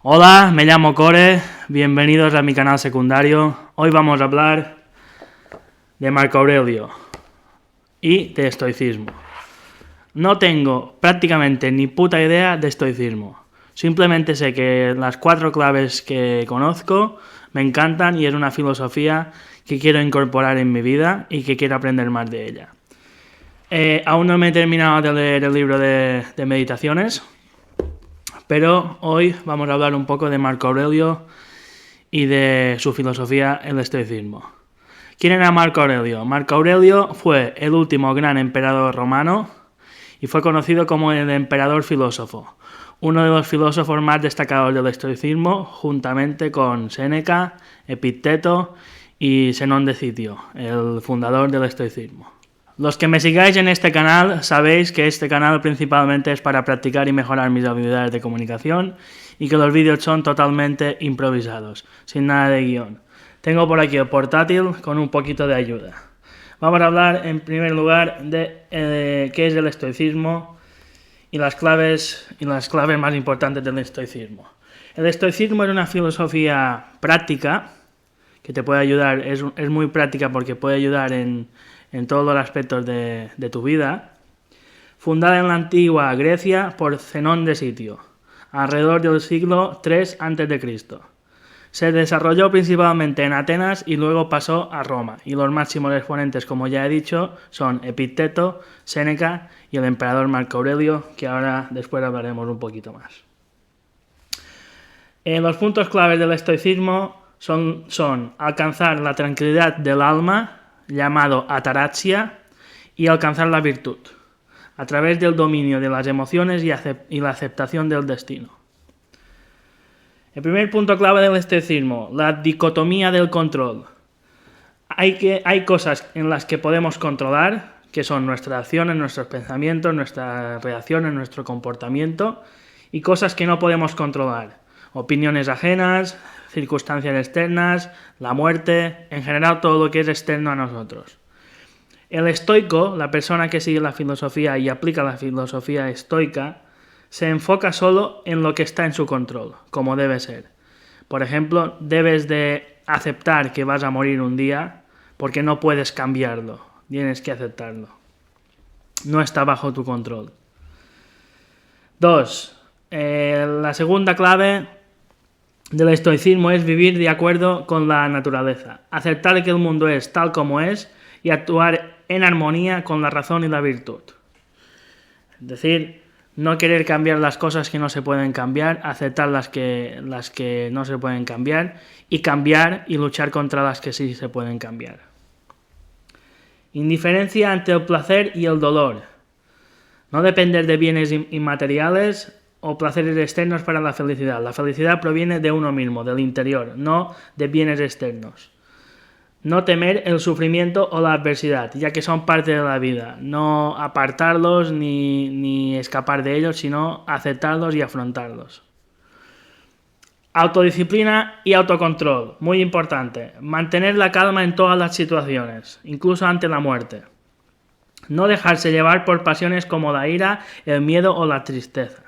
Hola, me llamo Core, bienvenidos a mi canal secundario. Hoy vamos a hablar de Marco Aurelio y de estoicismo. No tengo prácticamente ni puta idea de estoicismo. Simplemente sé que las 4 claves que conozco me encantan y es una filosofía que quiero incorporar en mi vida y que quiero aprender más de ella. Aún no me he terminado de leer el libro de meditaciones, pero hoy vamos a hablar un poco de Marco Aurelio y de su filosofía, el estoicismo. ¿Quién era Marco Aurelio? Marco Aurelio fue el último gran emperador romano y fue conocido como el emperador filósofo, uno de los filósofos más destacados del estoicismo, juntamente con Séneca, Epicteto y Zenón de Citio, el fundador del estoicismo. Los que me sigáis en este canal sabéis que este canal principalmente es para practicar y mejorar mis habilidades de comunicación y que los vídeos son totalmente improvisados, sin nada de guión. Tengo por aquí el portátil con un poquito de ayuda. Vamos a hablar en primer lugar de qué es el estoicismo y las claves más importantes del estoicismo. El estoicismo es una filosofía práctica que te puede ayudar, es muy práctica porque puede ayudar en todos los aspectos de tu vida, fundada en la antigua Grecia por Zenón de Citio, alrededor del siglo III a.C. Se desarrolló principalmente en Atenas y luego pasó a Roma, y los máximos exponentes, como ya he dicho, son Epicteto, Séneca y el emperador Marco Aurelio, que ahora después hablaremos un poquito más. Los puntos claves del estoicismo son alcanzar la tranquilidad del alma, llamado ataraxia, y alcanzar la virtud, a través del dominio de las emociones y la aceptación del destino. El primer punto clave del estoicismo, la dicotomía del control. Hay cosas en las que podemos controlar, que son nuestras acciones, nuestros pensamientos, nuestras reacciones, nuestro comportamiento, y cosas que no podemos controlar, opiniones ajenas, circunstancias externas, la muerte, en general todo lo que es externo a nosotros. El estoico, la persona que sigue la filosofía y aplica la filosofía estoica, se enfoca solo en lo que está en su control, como debe ser. Por ejemplo, debes de aceptar que vas a morir un día porque no puedes cambiarlo, tienes que aceptarlo. No está bajo tu control. 2. La segunda clave del estoicismo es vivir de acuerdo con la naturaleza, aceptar que el mundo es tal como es y actuar en armonía con la razón y la virtud. Es decir, no querer cambiar las cosas que no se pueden cambiar, aceptar las que no se pueden cambiar y luchar contra las que sí se pueden cambiar. Indiferencia ante el placer y el dolor. No depender de bienes inmateriales o placeres externos para la felicidad. La felicidad proviene de uno mismo, del interior, no de bienes externos. No temer el sufrimiento o la adversidad, ya que son parte de la vida. No apartarlos ni escapar de ellos, sino aceptarlos y afrontarlos. Autodisciplina y autocontrol, muy importante. Mantener la calma en todas las situaciones, incluso ante la muerte. No dejarse llevar por pasiones como la ira, el miedo o la tristeza.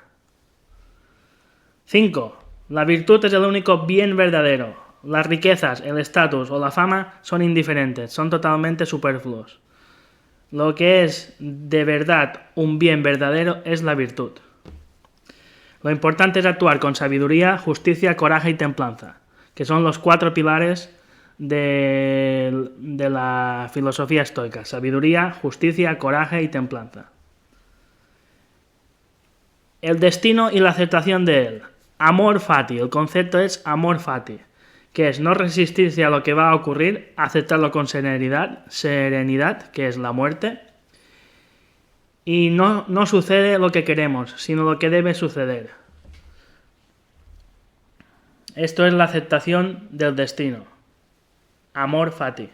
5. La virtud es el único bien verdadero. Las riquezas, el estatus o la fama son indiferentes, son totalmente superfluos. Lo que es de verdad un bien verdadero es la virtud. Lo importante es actuar con sabiduría, justicia, coraje y templanza, que son los 4 pilares de la filosofía estoica: sabiduría, justicia, coraje y templanza. El destino y la aceptación de él. Amor fati, el concepto es amor fati, que es no resistirse a lo que va a ocurrir, aceptarlo con serenidad, que es la muerte, y no sucede lo que queremos, sino lo que debe suceder. Esto es la aceptación del destino. Amor fati.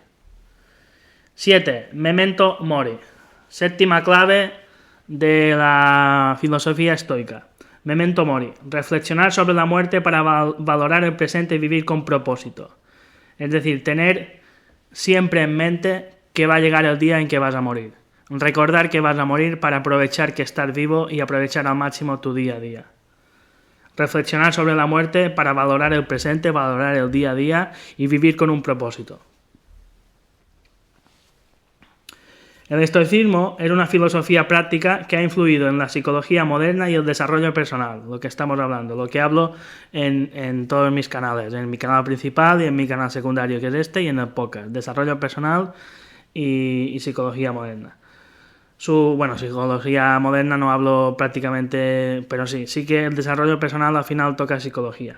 7. Memento mori. Séptima clave de la filosofía estoica. Memento mori. Reflexionar sobre la muerte para valorar el presente y vivir con propósito. Es decir, tener siempre en mente que va a llegar el día en que vas a morir. Recordar que vas a morir para aprovechar que estás vivo y aprovechar al máximo tu día a día. reflexionar sobre la muerte para valorar el presente, valorar el día a día y vivir con un propósito. El estoicismo era una filosofía práctica que ha influido en la psicología moderna y el desarrollo personal, lo que estamos hablando, lo que hablo en todos mis canales, en mi canal principal y en mi canal secundario, que es este, y en el podcast, desarrollo personal y psicología moderna. Psicología moderna no hablo prácticamente, pero sí que el desarrollo personal al final toca psicología.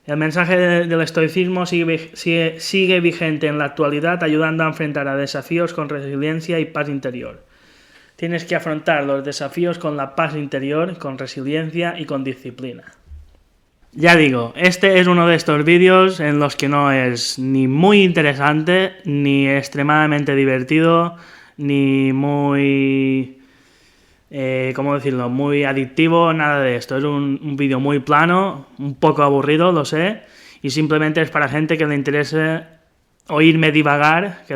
El mensaje del estoicismo sigue vigente en la actualidad, ayudando a enfrentar a desafíos con resiliencia y paz interior. Tienes que afrontar los desafíos con la paz interior, con resiliencia y con disciplina. Ya digo, este es uno de estos vídeos en los que no es ni muy interesante, ni extremadamente divertido, ni muy... muy adictivo, nada de esto. Es un vídeo muy plano, un poco aburrido, lo sé, y simplemente es para gente que le interese oírme divagar,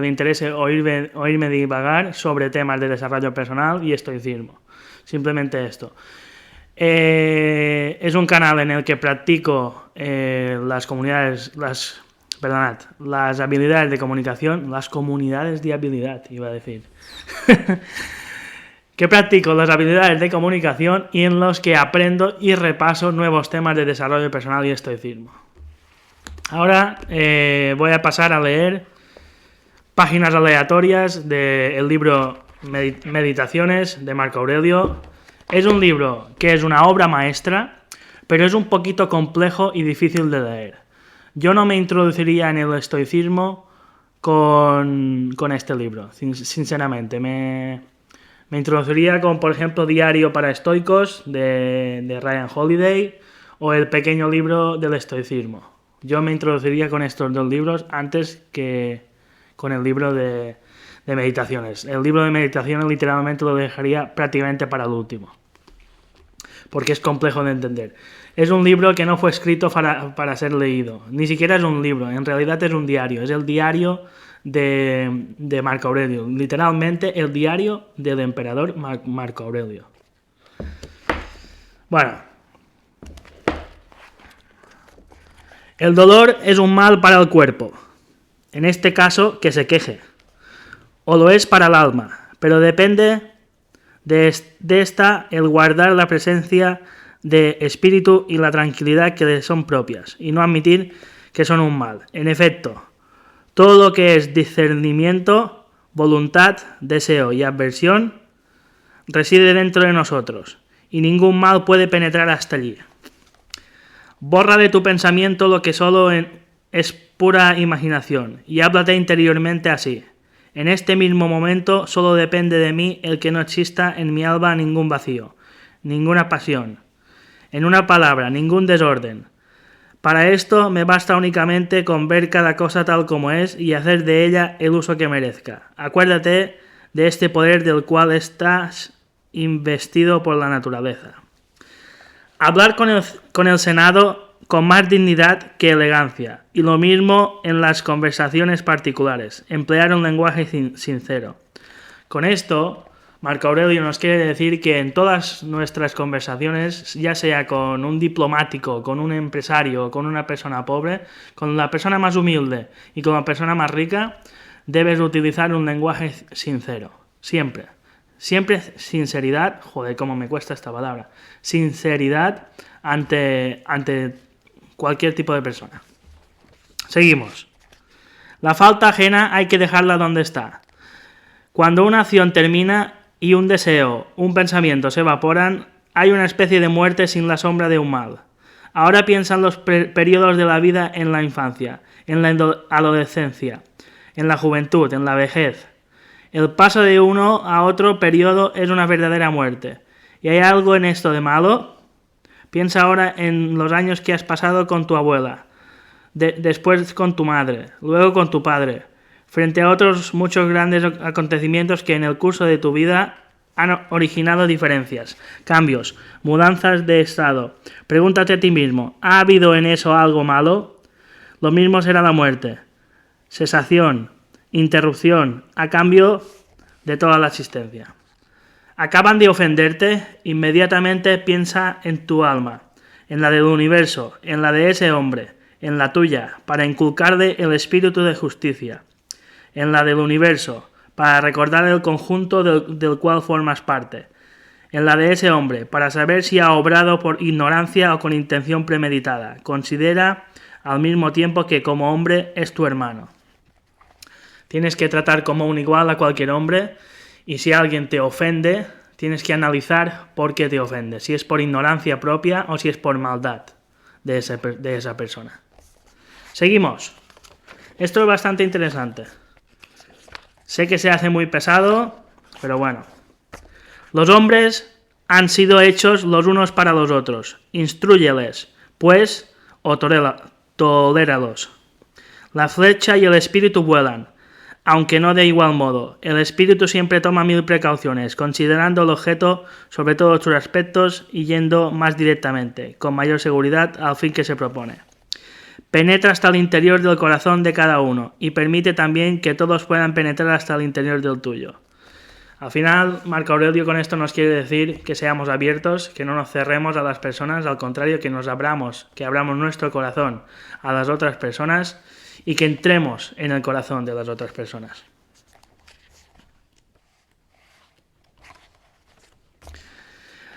oírme divagar sobre temas de desarrollo personal y estoicismo. Simplemente esto. Es un canal en el que practico las habilidades de comunicación, las comunidades de habilidad, iba a decir. Que practico las habilidades de comunicación y en los que aprendo y repaso nuevos temas de desarrollo personal y estoicismo. Ahora voy a pasar a leer páginas aleatorias del libro Meditaciones de Marco Aurelio. Es un libro que es una obra maestra, pero es un poquito complejo y difícil de leer. Yo no me introduciría en el estoicismo con este libro, sinceramente. Me introduciría con, por ejemplo, Diario para Estoicos de Ryan Holiday o El pequeño libro del estoicismo. Yo me introduciría con estos dos libros antes que con el libro de meditaciones. El libro de meditaciones literalmente lo dejaría prácticamente para el último, porque es complejo de entender. Es un libro que no fue escrito para ser leído. Ni siquiera es un libro, en realidad es un diario. Es el diario de Marco Aurelio, literalmente el diario del emperador Marco Aurelio. Bueno, el dolor es un mal para el cuerpo, en este caso que se queje, o lo es para el alma, pero depende de esta el guardar la presencia de espíritu y la tranquilidad que le son propias, y no admitir que son un mal. En efecto, todo lo que es discernimiento, voluntad, deseo y aversión reside dentro de nosotros, y ningún mal puede penetrar hasta allí. Borra de tu pensamiento lo que solo es pura imaginación, y háblate interiormente así. En este mismo momento solo depende de mí el que no exista en mi alma ningún vacío, ninguna pasión. En una palabra, ningún desorden. Para esto me basta únicamente con ver cada cosa tal como es y hacer de ella el uso que merezca. Acuérdate de este poder del cual estás investido por la naturaleza. Hablar con el Senado con más dignidad que elegancia, y lo mismo en las conversaciones particulares, emplear un lenguaje sincero. Con esto, Marco Aurelio nos quiere decir que en todas nuestras conversaciones, ya sea con un diplomático, con un empresario, con una persona pobre, con la persona más humilde y con la persona más rica, debes utilizar un lenguaje sincero, siempre. Siempre sinceridad, joder, cómo me cuesta esta palabra, sinceridad ante cualquier tipo de persona. Seguimos. La falta ajena hay que dejarla donde está. Cuando una acción termina y un deseo, un pensamiento se evaporan, hay una especie de muerte sin la sombra de un mal. Ahora piensa en los periodos de la vida en la infancia, en la adolescencia, en la juventud, en la vejez. El paso de uno a otro periodo es una verdadera muerte. ¿Y hay algo en esto de malo? Piensa ahora en los años que has pasado con tu abuela, después con tu madre, luego con tu padre, frente a otros muchos grandes acontecimientos que en el curso de tu vida han originado diferencias, cambios, mudanzas de estado. Pregúntate a ti mismo, ¿ha habido en eso algo malo? Lo mismo será la muerte. Cesación, interrupción, a cambio de toda la existencia. Acaban de ofenderte, inmediatamente piensa en tu alma. en la del universo, en la de ese hombre, en la tuya, para inculcarle el espíritu de justicia, en la del universo, para recordar el conjunto del cual formas parte, en la de ese hombre, para saber si ha obrado por ignorancia o con intención premeditada. Considera al mismo tiempo que como hombre es tu hermano. Tienes que tratar como un igual a cualquier hombre, y si alguien te ofende, tienes que analizar por qué te ofende, si es por ignorancia propia o si es por maldad de esa persona. Seguimos. Esto es bastante interesante. Sé que se hace muy pesado, pero bueno. Los hombres han sido hechos los unos para los otros. Instrúyeles, pues, o toléralos. La flecha y el espíritu vuelan, aunque no de igual modo. El espíritu siempre toma 1000 precauciones, considerando el objeto sobre todos sus aspectos y yendo más directamente, con mayor seguridad, al fin que se propone. Penetra hasta el interior del corazón de cada uno y permite también que todos puedan penetrar hasta el interior del tuyo. Al final, Marco Aurelio con esto nos quiere decir que seamos abiertos, que no nos cerremos a las personas, al contrario, que abramos nuestro corazón a las otras personas y que entremos en el corazón de las otras personas.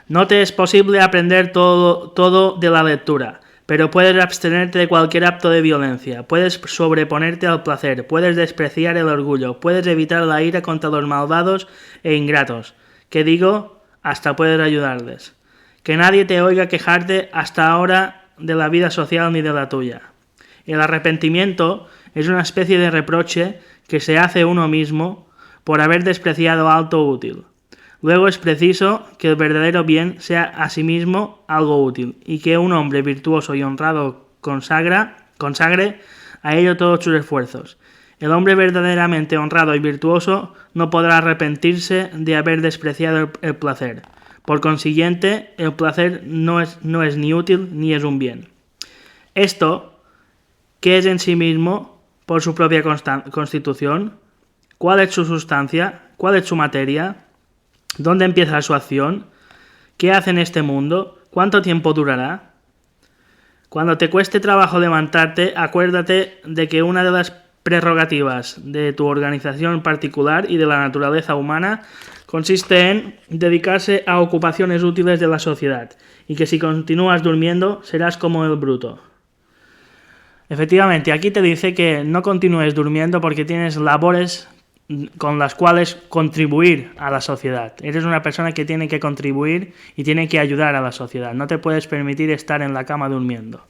No te es posible aprender todo de la lectura, pero puedes abstenerte de cualquier acto de violencia, puedes sobreponerte al placer, puedes despreciar el orgullo, puedes evitar la ira contra los malvados e ingratos, que digo, hasta puedes ayudarles. Que nadie te oiga quejarte hasta ahora de la vida social ni de la tuya. El arrepentimiento es una especie de reproche que se hace uno mismo por haber despreciado algo útil. Luego es preciso que el verdadero bien sea asimismo algo útil, y que un hombre virtuoso y honrado consagre a ello todos sus esfuerzos. El hombre verdaderamente honrado y virtuoso no podrá arrepentirse de haber despreciado el placer. Por consiguiente, el placer no es ni útil ni es un bien. Esto, ¿qué es en sí mismo por su propia constitución? ¿Cuál es su sustancia? ¿Cuál es su materia? ¿Dónde empieza su acción? ¿Qué hace en este mundo? ¿Cuánto tiempo durará? Cuando te cueste trabajo levantarte, acuérdate de que una de las prerrogativas de tu organización particular y de la naturaleza humana consiste en dedicarse a ocupaciones útiles de la sociedad, y que si continúas durmiendo serás como el bruto. Efectivamente, aquí te dice que no continúes durmiendo porque tienes labores con las cuales contribuir a la sociedad. Eres una persona que tiene que contribuir y tiene que ayudar a la sociedad. No te puedes permitir estar en la cama durmiendo.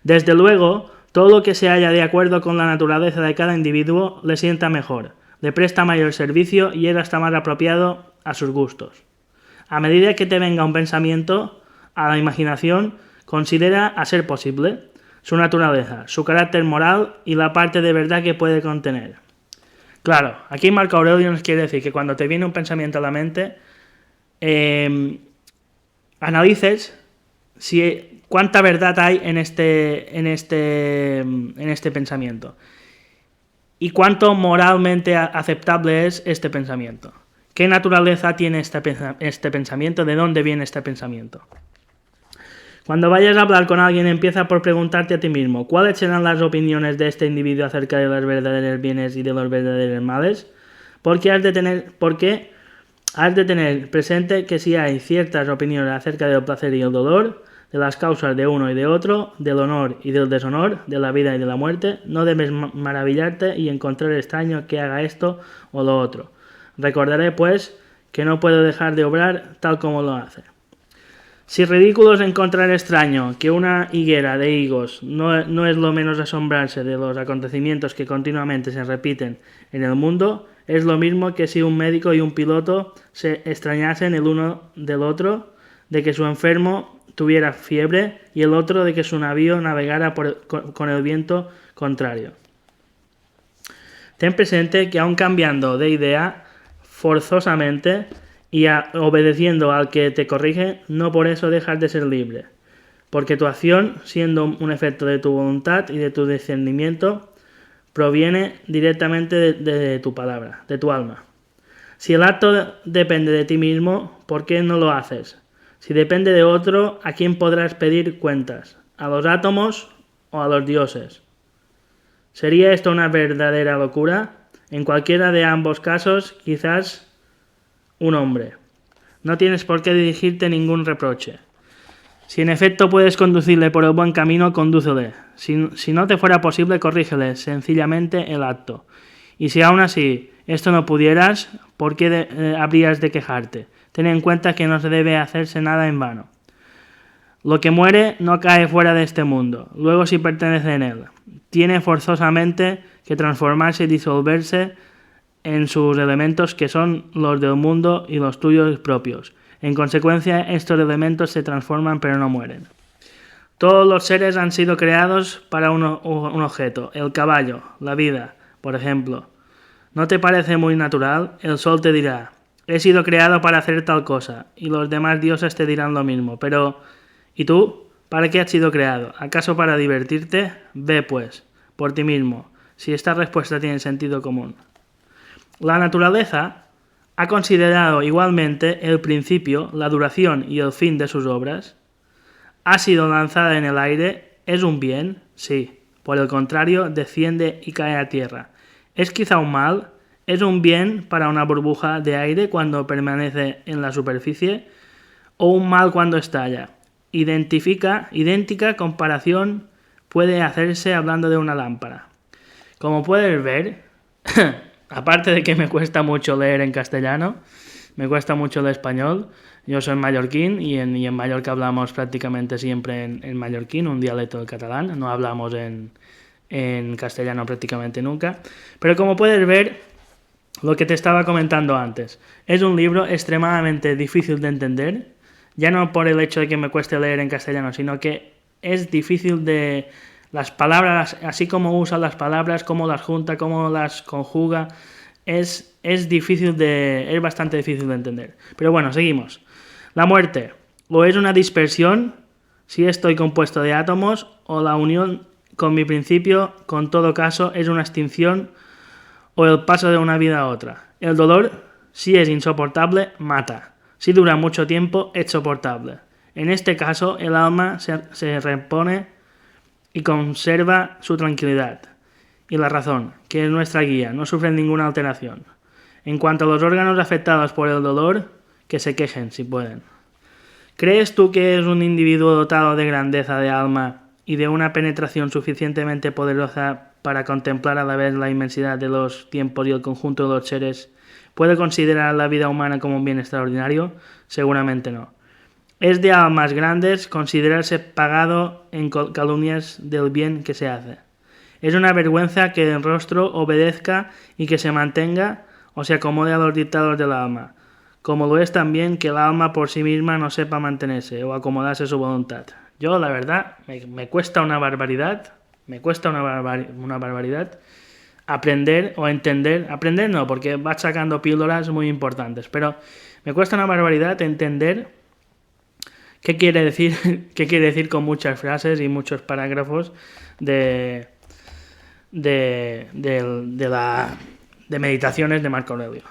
Desde luego, todo lo que se halla de acuerdo con la naturaleza de cada individuo le sienta mejor, le presta mayor servicio y es hasta más apropiado a sus gustos. A medida que te venga un pensamiento a la imaginación, considera a ser posible su naturaleza, su carácter moral y la parte de verdad que puede contener. Claro, aquí Marco Aurelio nos quiere decir que cuando te viene un pensamiento a la mente, analices cuánta verdad hay en este pensamiento y cuánto moralmente aceptable es este pensamiento. ¿Qué naturaleza tiene este pensamiento? ¿De dónde viene este pensamiento? Cuando vayas a hablar con alguien, empieza por preguntarte a ti mismo, ¿cuáles serán las opiniones de este individuo acerca de los verdaderos bienes y de los verdaderos males? Porque has de tener presente que si hay ciertas opiniones acerca del placer y el dolor, de las causas de uno y de otro, del honor y del deshonor, de la vida y de la muerte, no debes maravillarte y encontrar extraño que haga esto o lo otro. Recordaré, pues, que no puedo dejar de obrar tal como lo hace. Si ridículo es encontrar extraño que una higuera de higos no es lo menos asombrarse de los acontecimientos que continuamente se repiten en el mundo, es lo mismo que si un médico y un piloto se extrañasen el uno del otro de que su enfermo tuviera fiebre y el otro de que su navío navegara con el viento contrario. Ten presente que aun cambiando de idea forzosamente y obedeciendo al que te corrige, no por eso dejas de ser libre, porque tu acción, siendo un efecto de tu voluntad y de tu discernimiento, proviene directamente de tu palabra, de tu alma. Si el acto depende de ti mismo, ¿por qué no lo haces? Si depende de otro, ¿a quién podrás pedir cuentas? ¿A los átomos o a los dioses? ¿Sería esto una verdadera locura? En cualquiera de ambos casos, quizás un hombre. No tienes por qué dirigirte ningún reproche. Si en efecto puedes conducirle por el buen camino, condúcele. Si no te fuera posible, corrígele sencillamente el acto. Y si aún así esto no pudieras, ¿por qué habrías de quejarte? Ten en cuenta que no se debe hacerse nada en vano. Lo que muere no cae fuera de este mundo, luego sí pertenece en él. Tiene forzosamente que transformarse y disolverse en sus elementos que son los del mundo y los tuyos propios. En consecuencia, estos elementos se transforman pero no mueren. Todos los seres han sido creados para un objeto, el caballo, la vida, por ejemplo. ¿No te parece muy natural? El sol te dirá, he sido creado para hacer tal cosa, y los demás dioses te dirán lo mismo. Pero, ¿y tú? ¿Para qué has sido creado? ¿Acaso para divertirte? Ve, pues, por ti mismo, si esta respuesta tiene sentido común. La naturaleza ha considerado igualmente el principio, la duración y el fin de sus obras. ¿Ha sido lanzada en el aire? ¿Es un bien? Sí. Por el contrario, desciende y cae a tierra. ¿Es quizá un mal? ¿Es un bien para una burbuja de aire cuando permanece en la superficie? ¿O un mal cuando estalla? Idéntica comparación puede hacerse hablando de una lámpara. Como puedes ver, aparte de que me cuesta mucho leer en castellano, me cuesta mucho el español. Yo soy mallorquín y en Mallorca hablamos prácticamente siempre en mallorquín, un dialecto del catalán. No hablamos en castellano prácticamente nunca. Pero como puedes ver, lo que te estaba comentando antes, es un libro extremadamente difícil de entender, ya no por el hecho de que me cueste leer en castellano, sino que es difícil de... Las palabras, así como usa las palabras, cómo las junta, cómo las conjuga, es bastante difícil de entender. Pero bueno, seguimos. La muerte, o es una dispersión, si estoy compuesto de átomos, o la unión con mi principio, con todo caso, es una extinción, o el paso de una vida a otra. El dolor, si es insoportable, mata. Si dura mucho tiempo, es soportable. En este caso, el alma se repone y conserva su tranquilidad. Y la razón, que es nuestra guía, no sufre ninguna alteración. En cuanto a los órganos afectados por el dolor, que se quejen si pueden. ¿Crees tú que es un individuo dotado de grandeza de alma y de una penetración suficientemente poderosa para contemplar a la vez la inmensidad de los tiempos y el conjunto de los seres, puede considerar la vida humana como un bien extraordinario? Seguramente no. Es de almas grandes considerarse pagado en calumnias del bien que se hace. Es una vergüenza que el rostro obedezca y que se mantenga o se acomode a los dictados del alma, como lo es también que el alma por sí misma no sepa mantenerse o acomodarse a su voluntad. Yo, la verdad, me cuesta una barbaridad, una barbaridad aprender o entender, aprender no, porque vas sacando píldoras muy importantes, pero me cuesta una barbaridad entender qué quiere decir con muchas frases y muchos parágrafos de meditaciones de Marco Aurelio.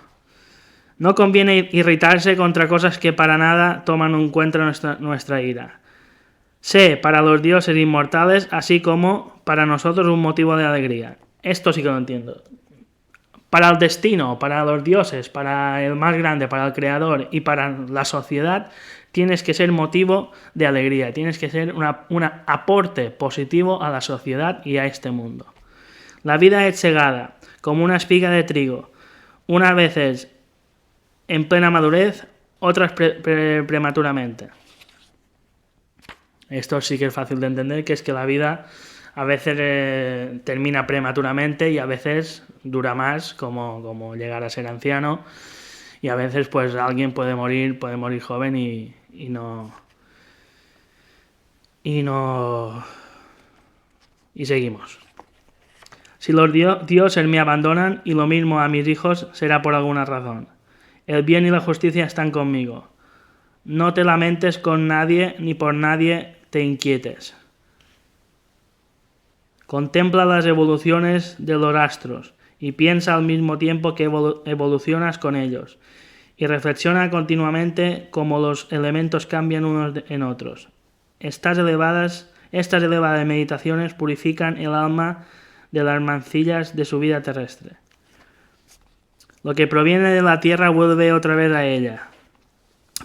No conviene irritarse contra cosas que para nada toman en cuenta nuestra ira. Sé para los dioses inmortales, así como para nosotros, un motivo de alegría. Esto sí que lo entiendo. Para el destino, para los dioses, para el más grande, para el creador y para la sociedad, tienes que ser motivo de alegría, tienes que ser un aporte positivo a la sociedad y a este mundo. La vida es segada, como una espiga de trigo, unas veces en plena madurez, otras prematuramente. Esto sí que es fácil de entender, que es que la vida a veces termina prematuramente y a veces dura más, como llegar a ser anciano, y a veces pues alguien puede morir joven y seguimos. Si los dioses me abandonan y lo mismo a mis hijos, será por alguna razón. El bien y la justicia están conmigo. No te lamentes con nadie ni por nadie te inquietes. Contempla las evoluciones de los astros y piensa al mismo tiempo que evolucionas con ellos. y reflexiona continuamente cómo los elementos cambian unos en otros. Estas elevadas meditaciones purifican el alma de las mancillas de su vida terrestre. Lo que proviene de la tierra vuelve otra vez a ella,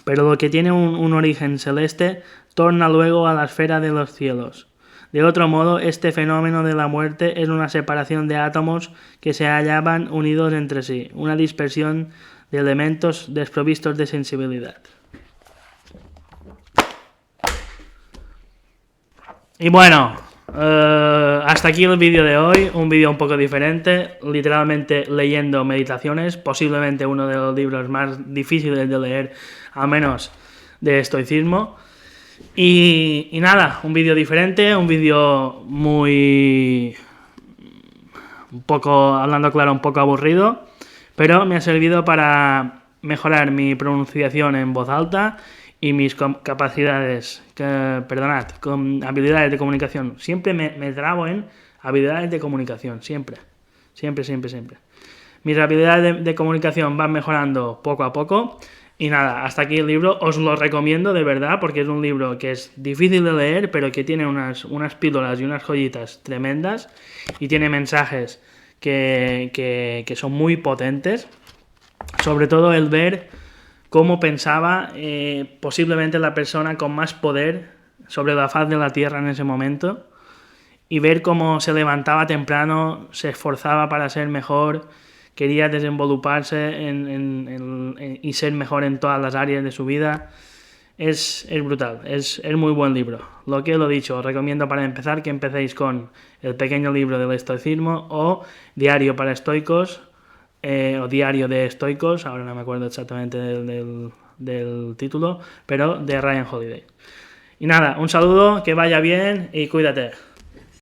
pero lo que tiene un origen celeste torna luego a la esfera de los cielos. De otro modo, este fenómeno de la muerte es una separación de átomos que se hallaban unidos entre sí, una dispersión de elementos desprovistos de sensibilidad. Y bueno, hasta aquí el vídeo de hoy, un vídeo un poco diferente, literalmente leyendo meditaciones, posiblemente uno de los libros más difíciles de leer, al menos de estoicismo. Y nada, un vídeo diferente, un vídeo un poco, hablando claro, un poco aburrido, pero me ha servido para mejorar mi pronunciación en voz alta y mis capacidades, con habilidades de comunicación. Siempre me trabo en habilidades de comunicación, siempre. Mis habilidades de comunicación van mejorando poco a poco. Y nada, hasta aquí el libro, os lo recomiendo de verdad, porque es un libro que es difícil de leer, pero que tiene unas píldoras y unas joyitas tremendas, y tiene mensajes que son muy potentes, sobre todo el ver cómo pensaba posiblemente la persona con más poder sobre la faz de la tierra en ese momento, y ver cómo se levantaba temprano, se esforzaba para ser mejor, quería desenvoluparse y ser mejor en todas las áreas de su vida. Es brutal, es muy buen libro. Lo que lo he dicho, os recomiendo para empezar que empecéis con el pequeño libro del estoicismo o Diario para estoicos, o Diario de estoicos, ahora no me acuerdo exactamente del título, pero de Ryan Holiday. Y nada, un saludo, que vaya bien y cuídate.